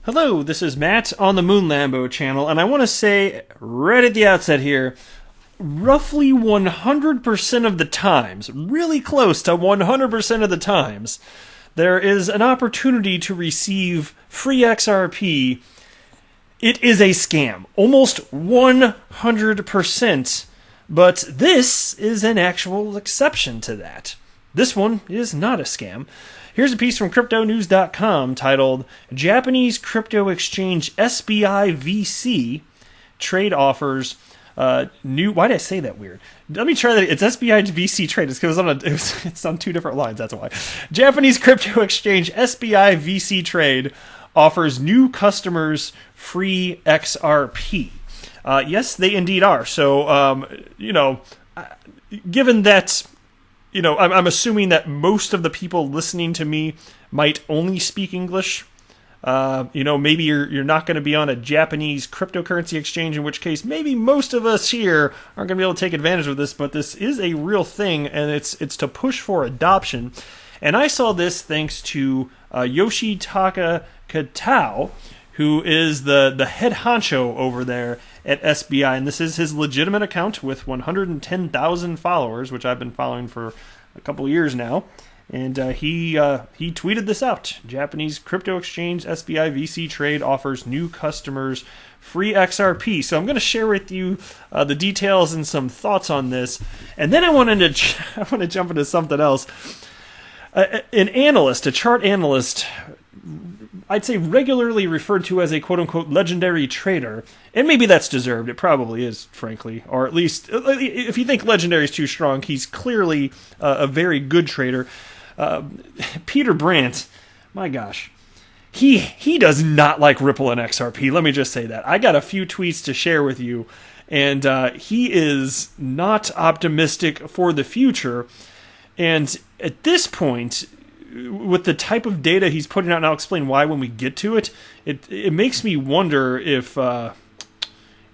Hello, this is Matt on the Moon Lambo channel, and I want to say right at the outset here, roughly 100% of the times, really close to 100% of the times, there is an opportunity to receive free XRP. It is a scam. Almost 100%. But this is an actual exception to that. This one is not a scam. Here's a piece from CryptoNews.com titled, Japanese Crypto Exchange SBI VC Trade Offers New... Why did I say that weird? Let me try that. It's SBI VC Trade. It's because it's on two different lines, that's why. Japanese Crypto Exchange SBI VC Trade offers new customers free XRP. Yes, they indeed are. So, given that... I'm assuming that most of the people listening to me might only speak English. Maybe you're not going to be on a Japanese cryptocurrency exchange, in which case maybe most of us here aren't going to be able to take advantage of this, but this is a real thing, and it's to push for adoption. And I saw this thanks to Yoshitaka Katao, who is the head honcho over there at SBI, and this is his legitimate account with 110,000 followers, which I've been following for a couple of years now. And he tweeted this out. Japanese crypto exchange SBI VC Trade offers new customers free XRP. So I'm going to share with you the details and some thoughts on this. And then I want to jump into something else. An analyst, a chart analyst, I'd say regularly referred to as a quote-unquote legendary trader, and maybe that's deserved. It probably is, frankly. Or at least, if you think legendary is too strong, he's clearly a very good trader. Peter Brandt, my gosh, he does not like Ripple and XRP. Let me just say that. I got a few tweets to share with you, and he is not optimistic for the future. And at this point, with the type of data he's putting out, and I'll explain why when we get to it, it makes me wonder if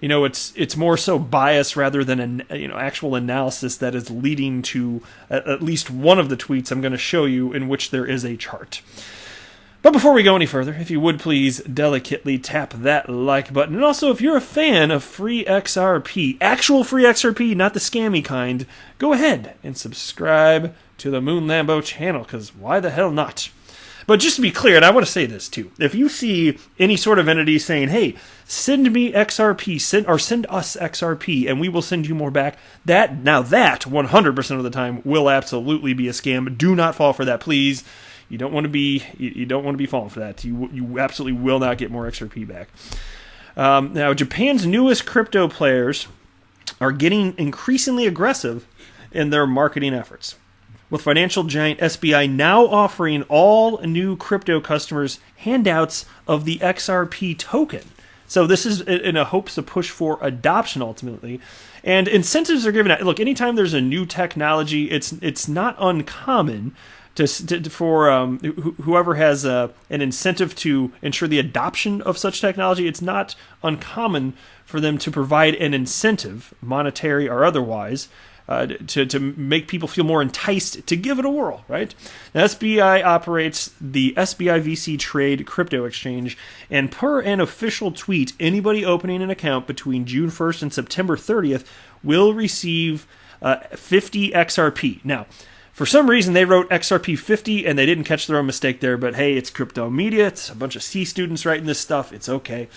it's more so bias rather than an actual analysis that is leading to at least one of the tweets I'm going to show you in which there is a chart. But before we go any further, if you would please delicately tap that like button. And also, if you're a fan of free XRP, actual free XRP, not the scammy kind, go ahead and subscribe to the Moon Lambo channel, because why the hell not? But just to be clear, and I want to say this too, if you see any sort of entity saying, hey, send me XRP, send us XRP, and we will send you more back, that 100% of the time will absolutely be a scam. Do not fall for that, please. You don't want to be falling for that. You absolutely will not get more XRP back. Now, Japan's newest crypto players are getting increasingly aggressive in their marketing efforts, with financial giant SBI now offering all new crypto customers handouts of the XRP token. So this is in a hopes to push for adoption ultimately. And incentives are given out. Look, anytime there's a new technology, it's not uncommon for whoever has an incentive to ensure the adoption of such technology, it's not uncommon for them to provide an incentive, monetary or otherwise, to make people feel more enticed to give it a whirl, right? Now, SBI operates the SBI VC Trade crypto exchange, and per an official tweet, anybody opening an account between June 1st and September 30th will receive 50 XRP. Now, for some reason, they wrote XRP 50, and they didn't catch their own mistake there, but hey, it's crypto media. It's a bunch of C students writing this stuff. It's okay.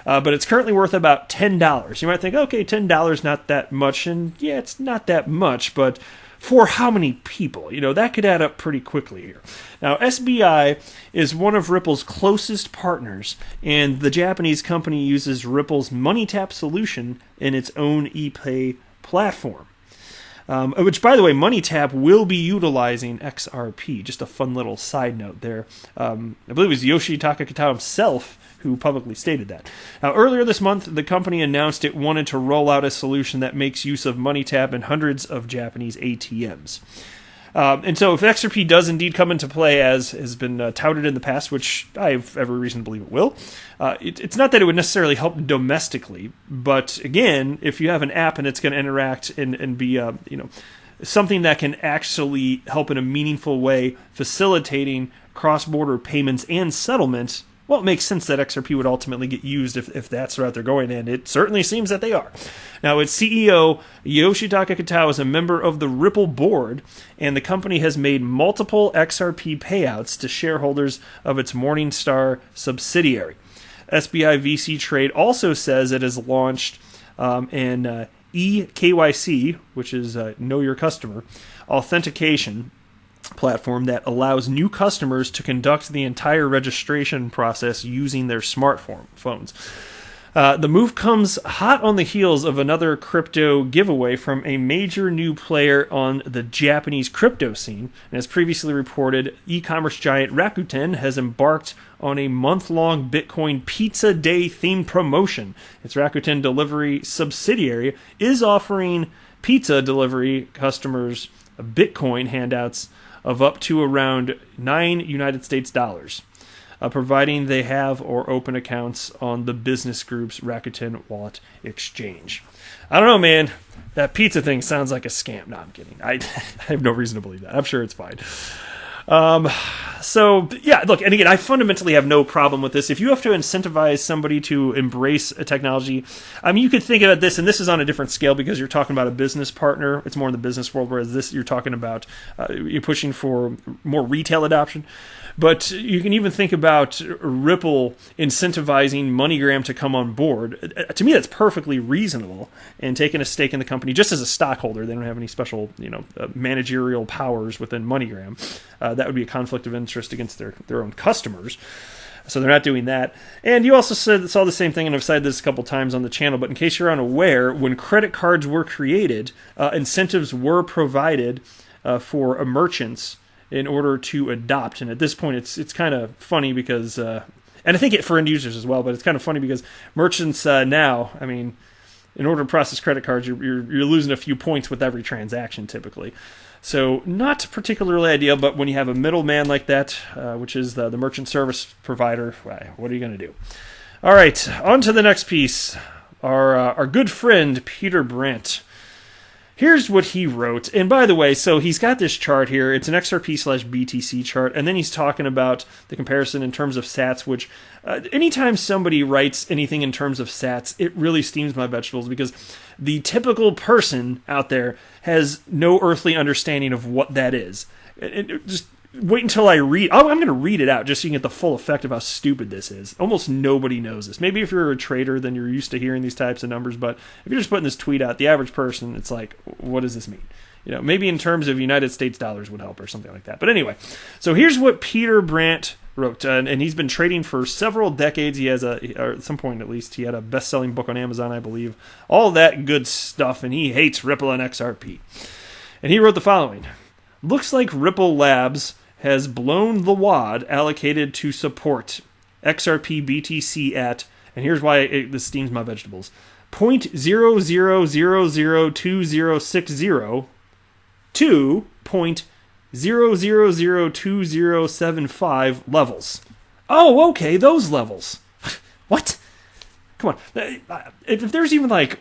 But it's currently worth about $10. You might think, okay, $10, not that much. And yeah, it's not that much, but for how many people? That could add up pretty quickly here. Now, SBI is one of Ripple's closest partners, and the Japanese company uses Ripple's MoneyTap solution in its own ePay platform. Which, by the way, MoneyTap will be utilizing XRP. Just a fun little side note there. I believe it was Yoshitaka Katao himself who publicly stated that. Now, earlier this month, the company announced it wanted to roll out a solution that makes use of MoneyTap in hundreds of Japanese ATMs. And so if XRP does indeed come into play, as has been touted in the past, which I have every reason to believe it will, it's not that it would necessarily help domestically, but again, if you have an app and it's going to interact and be something that can actually help in a meaningful way facilitating cross-border payments and settlement, well, it makes sense that XRP would ultimately get used if that's the route they're going, and it certainly seems that they are. Now, its CEO, Yoshitaka Kitao, is a member of the Ripple board, and the company has made multiple XRP payouts to shareholders of its Morningstar subsidiary. SBI VC Trade also says it has launched an eKYC, which is Know Your Customer, authentication platform that allows new customers to conduct the entire registration process using their smartphones. The move comes hot on the heels of another crypto giveaway from a major new player on the Japanese crypto scene. And as previously reported, e-commerce giant Rakuten has embarked on a month-long Bitcoin Pizza Day themed promotion. Its Rakuten delivery subsidiary is offering pizza delivery customers Bitcoin handouts of up to around $9 United States dollars, providing they have or open accounts on the business group's Rakuten Wallet exchange. I don't know, man. That pizza thing sounds like a scam. No, I'm kidding. I have no reason to believe that. I'm sure it's fine. So, yeah, look, and again, I fundamentally have no problem with this. If you have to incentivize somebody to embrace a technology, I mean, you could think about this, and this is on a different scale because you're talking about a business partner. It's more in the business world, whereas this, you're talking about, you're pushing for more retail adoption. But you can even think about Ripple incentivizing MoneyGram to come on board. To me, that's perfectly reasonable. And taking a stake in the company, just as a stockholder, they don't have any special, managerial powers within MoneyGram. That would be a conflict of interest against their own customers. So they're not doing that. And you also saw the same thing, and I've cited this a couple times on the channel, but in case you're unaware, when credit cards were created, incentives were provided for merchants in order to adopt. And at this point, it's kind of funny because, and I think it for end users as well, but it's kind of funny because merchants now, I mean, in order to process credit cards, you're losing a few points with every transaction typically. So not particularly ideal, but when you have a middleman like that, which is the merchant service provider, what are you going to do? All right, on to the next piece. Our good friend, Peter Brandt. Here's what he wrote. And by the way, so he's got this chart here. It's an XRP/BTC chart. And then he's talking about the comparison in terms of sats, which anytime somebody writes anything in terms of sats, it really steams my vegetables because the typical person out there has no earthly understanding of what that is. Just wait until I read. Oh, I'm going to read it out just so you can get the full effect of how stupid this is. Almost nobody knows this. Maybe if you're a trader, then you're used to hearing these types of numbers. But if you're just putting this tweet out, the average person, it's like, what does this mean? Maybe in terms of United States dollars would help or something like that. But anyway, so here's what Peter Brandt wrote. And he's been trading for several decades. He has or at some point at least, he had a best-selling book on Amazon, I believe. All that good stuff. And he hates Ripple and XRP. And he wrote the following. Looks like Ripple Labs has blown the wad allocated to support XRP BTC at, and here's why this steams my vegetables, 0.00002060 to 0.002075 levels. Oh, okay, those levels. What? Come on. If there's even like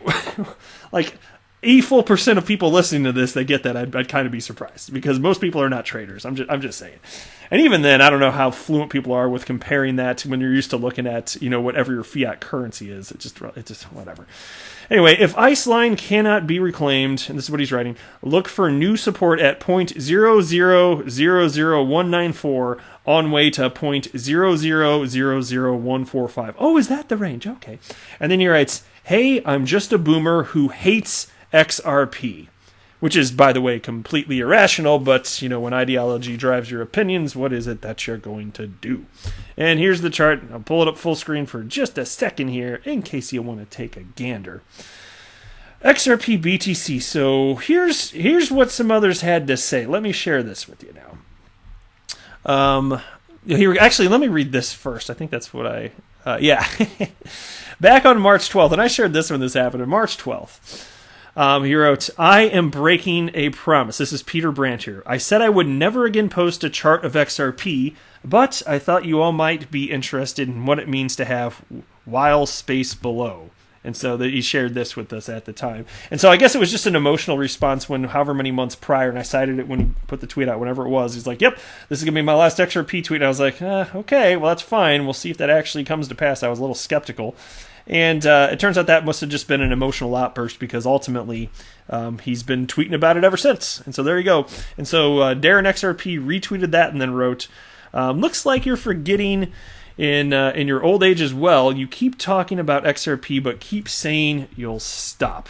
a full percent of people listening to this that get that, I'd kind of be surprised because most people are not traders. I'm just saying. And even then, I don't know how fluent people are with comparing that to when you're used to looking at, whatever your fiat currency is. It's just whatever. Anyway, if Iceline cannot be reclaimed, and this is what he's writing, look for new support at 0.0000194 on way to 0.0000145. Oh, is that the range? Okay. And then he writes, hey, I'm just a boomer who hates XRP, which is, by the way, completely irrational, but, when ideology drives your opinions, what is it that you're going to do? And here's the chart. I'll pull it up full screen for just a second here, in case you want to take a gander. XRP BTC. So here's what some others had to say. Let me share this with you now. Actually, let me read this first. I think that's what yeah. Back on March 12th, and I shared this when this happened, on March 12th. He wrote, I am breaking a promise. This is Peter Brandt here. I said I would never again post a chart of XRP, but I thought you all might be interested in what it means to have while space below. And so he shared this with us at the time. And so I guess it was just an emotional response when however many months prior, and I cited it when he put the tweet out, whenever it was. He's like, yep, this is going to be my last XRP tweet. And I was like, okay, well, that's fine. We'll see if that actually comes to pass. I was a little skeptical. And it turns out that must have just been an emotional outburst because ultimately he's been tweeting about it ever since. And so there you go. And so Darren XRP retweeted that and then wrote, looks like you're forgetting in your old age as well. You keep talking about XRP, but keep saying you'll stop.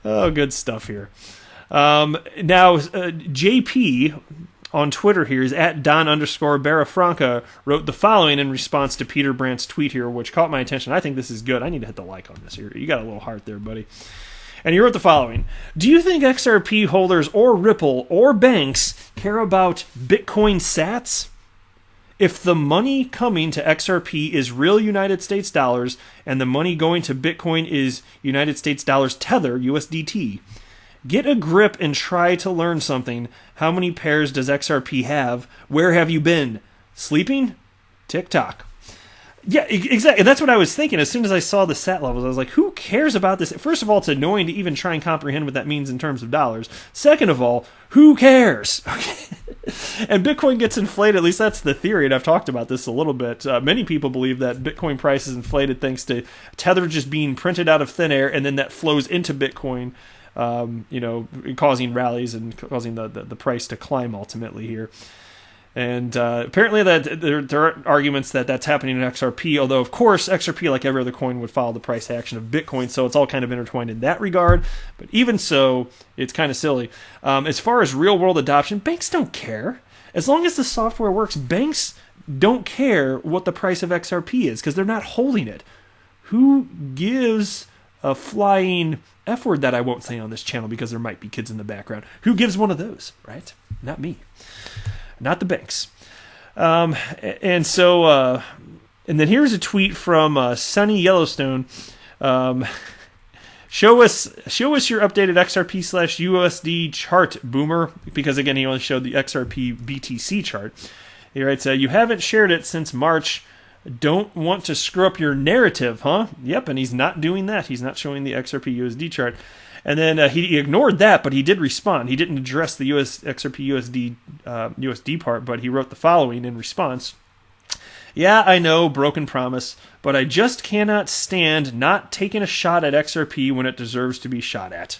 Oh, good stuff here. Now, JP on Twitter here is at Don_Barafranca wrote the following in response to Peter Brandt's tweet here, which caught my attention. I think this is good. I need to hit the like on this here. You got a little heart there, buddy. And he wrote the following. Do you think XRP holders or Ripple or banks care about Bitcoin sats? If the money coming to XRP is real United States dollars and the money going to Bitcoin is United States dollars Tether, USDT, get a grip and try to learn something. How many pairs does XRP have? Where have you been? Sleeping? TikTok. Yeah, exactly. That's what I was thinking. As soon as I saw the sat levels, I was like, who cares about this? First of all, it's annoying to even try and comprehend what that means in terms of dollars. Second of all, who cares? And Bitcoin gets inflated, at least that's the theory, and I've talked about this a little bit. Many people believe that Bitcoin price is inflated thanks to Tether just being printed out of thin air, and then that flows into Bitcoin, causing rallies and causing the price to climb ultimately here. And apparently that there are arguments that that's happening in XRP, although, of course, XRP, like every other coin, would follow the price action of Bitcoin, so it's all kind of intertwined in that regard. But even so, it's kind of silly. As far as real-world adoption, banks don't care. As long as the software works, banks don't care what the price of XRP is because they're not holding it. Who gives a flying F word that I won't say on this channel because there might be kids in the background? Who gives one of those, right? Not me. Not the banks. And then here's a tweet from Sunny Yellowstone. Show us your updated XRP/USD chart, Boomer, because again he only showed the XRP BTC chart. He writes, you haven't shared it since March. Don't want to screw up your narrative, huh? Yep, and he's not doing that. He's not showing the XRP USD chart. And then he ignored that, but he did respond. He didn't address the XRP USD part, but he wrote the following in response. Yeah, I know, broken promise, but I just cannot stand not taking a shot at XRP when it deserves to be shot at.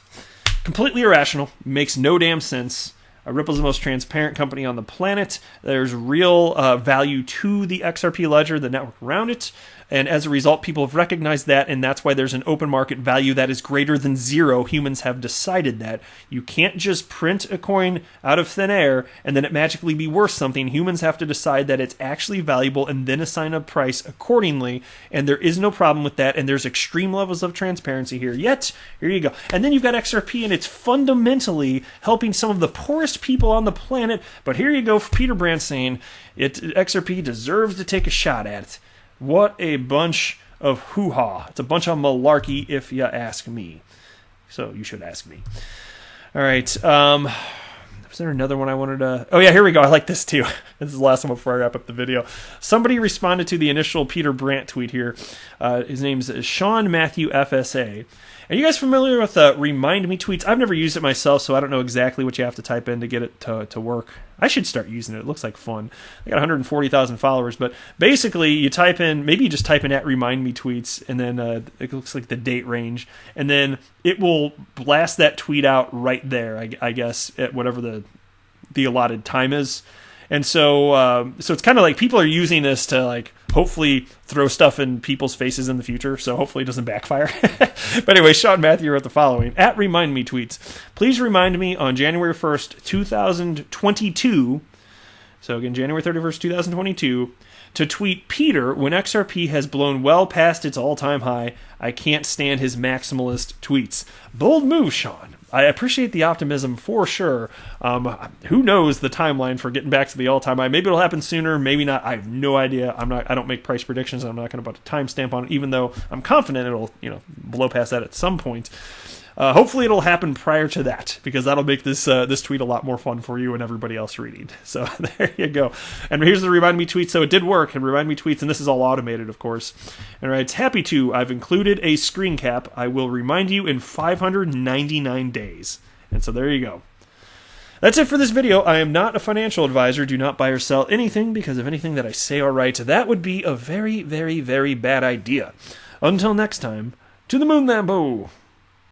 Completely irrational. Makes no damn sense. Ripple's the most transparent company on the planet. There's real value to the XRP ledger, the network around it. And as a result, people have recognized that, and that's why there's an open market value that is greater than zero. Humans have decided that. You can't just print a coin out of thin air and then it magically be worth something. Humans have to decide that it's actually valuable and then assign a price accordingly, and there is no problem with that, and there's extreme levels of transparency here. Yet, here you go. And then you've got XRP, and it's fundamentally helping some of the poorest people on the planet, but here you go for Peter Brandt saying XRP deserves to take a shot at it. What a bunch of hoo-ha. It's a bunch of malarkey if you ask me. So you should ask me. All right. Was there another one I wanted to... Oh, yeah, here we go. I like this, too. This is the last one before I wrap up the video. Somebody responded to the initial Peter Brandt tweet here. His name's Sean Matthew FSA. Are you guys familiar with Remind Me tweets? I've never used it myself, so I don't know exactly what you have to type in to get it to work. I should start using it. It looks like fun. I got 140,000 followers, but basically you type in, maybe you just type in at Remind Me tweets, and then it looks like the date range, and then it will blast that tweet out right there, I guess, at whatever the allotted time is. And so it's kind of like people are using this to like hopefully throw stuff in people's faces in the future. So hopefully it doesn't backfire. But anyway, Sean Matthew wrote the following. At Remind Me tweets. Please remind me on January 1st, 2022. So again, January 31st, 2022. To tweet Peter when XRP has blown well past its all-time high. I can't stand his maximalist tweets. Bold move, Sean. I appreciate the optimism for sure. Who knows the timeline for getting back to the all-time high? Maybe it'll happen sooner, maybe not. I have no idea. I don't make price predictions. I'm not going to put a timestamp on it, even though I'm confident it'll blow past that at some point. Hopefully it'll happen prior to that, because that'll make this this tweet a lot more fun for you and everybody else reading. So there you go. And here's the Remind Me tweet. So it did work, and Remind Me tweets, and this is all automated, of course. And writes, happy to, I've included a screen cap. I will remind you in 599 days. And so there you go. That's it for this video. I am not a financial advisor. Do not buy or sell anything, because of anything that I say or write, that would be a very, very, very bad idea. Until next time, to the moon, Lambo!